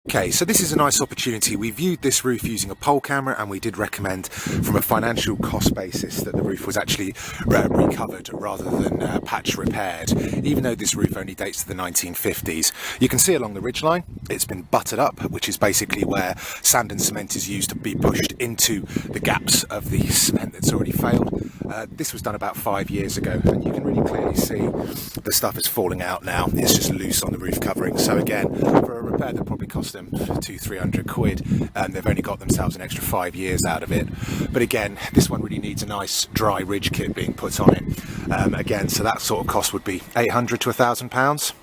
Okay, so this is a nice opportunity. We viewed this roof using a pole camera, and we did recommend from a financial cost basis that the roof was actually recovered rather than patch repaired. Even though this roof only dates to the 1950s, you can see along the ridgeline it's been buttered up, which is basically where sand and cement is used to be pushed into the gaps of the cement that's already failed. This was done about 5 years ago, and you can really clearly see the stuff is falling out now. It's just loose on the roof covering. So again, for a repair that probably cost them 200-300 quid, and they've only got themselves an extra 5 years out of it. But again, this one really needs a nice dry ridge kit being put on it. Again, so that sort of cost would be £800 to £1,000.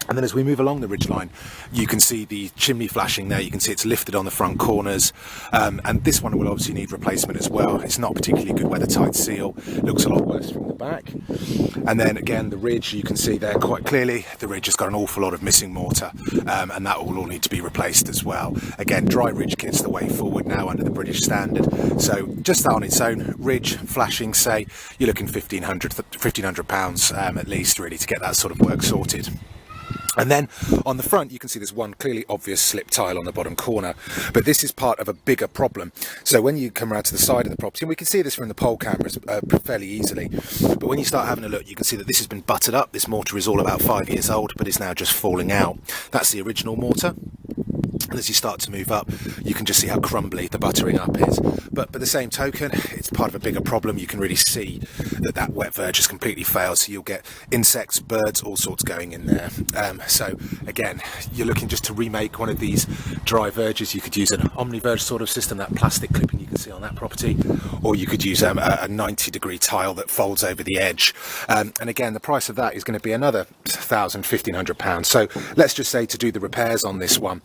And then as we move along the ridgeline, you can see the chimney flashing there. You can see it's lifted on the front corners, and this one will obviously need replacement as well. It's not particularly good weather-tight seal. It looks a lot worse from the back. And then again, the ridge, you can see there quite clearly, the ridge has got an awful lot of missing mortar, and that will all need to be replaced as well. Again, dry ridge kit's the way forward now under the British standard. So just that on its own, ridge, flashing, say, you're looking £1,500 at least, really, to get that sort of work sorted. And then on the front, you can see there's one clearly obvious slip tile on the bottom corner, but this is part of a bigger problem. So when you come around to the side of the property, and we can see this from the pole cameras fairly easily, but when you start having a look, you can see that this has been buttered up. This mortar is all about 5 years old, but it's now just falling out. That's the original mortar. And as you start to move up, you can just see how crumbly the buttering up is. But by the same token, it's part of a bigger problem. You can really see that wet verge has completely failed. So you'll get insects, birds, all sorts going in there. So again, you're looking just to remake one of these dry verges. You could use an omniverge sort of system, that plastic clipping you can see on that property, or you could use a 90-degree tile that folds over the edge. And again, the price of that is going to be another £1,500. So let's just say to do the repairs on this one,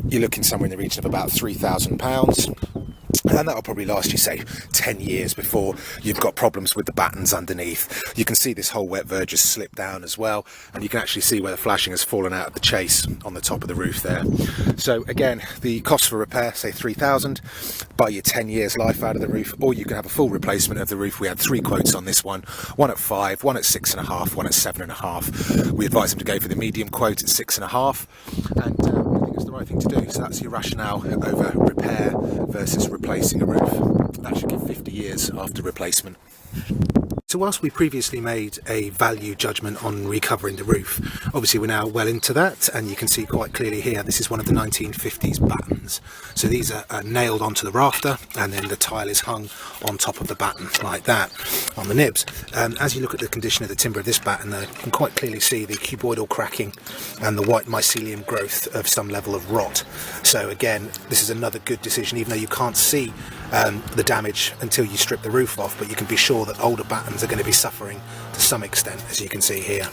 you're looking somewhere in the region of about £3,000. And that'll probably last you, say, 10 years before you've got problems with the battens underneath. You can see this whole wet verge has slipped down as well, and you can actually see where the flashing has fallen out of the chase on the top of the roof there. So again, the cost for repair, say £3,000, buy you 10 years life out of the roof, or you can have a full replacement of the roof. We had 3 quotes on this one at 5, one at 6.5, one at 7.5. We advise them to go for the medium quote at 6.5, and I think it's the right thing to do. So that's your rationale over repair versus replacing a roof. That should give 50 years after replacement. So whilst we previously made a value judgment on recovering the roof, obviously we're now well into that, and you can see quite clearly here this is one of the 1950s battens. So these are nailed onto the rafter, and then the tile is hung on top of the batten like that on the nibs. As you look at the condition of the timber of this batten though, you can quite clearly see the cuboidal cracking and the white mycelium growth of some level of rot. So again, this is another good decision, even though you can't see the damage until you strip the roof off, but you can be sure that older battens are going to be suffering to some extent, as you can see here.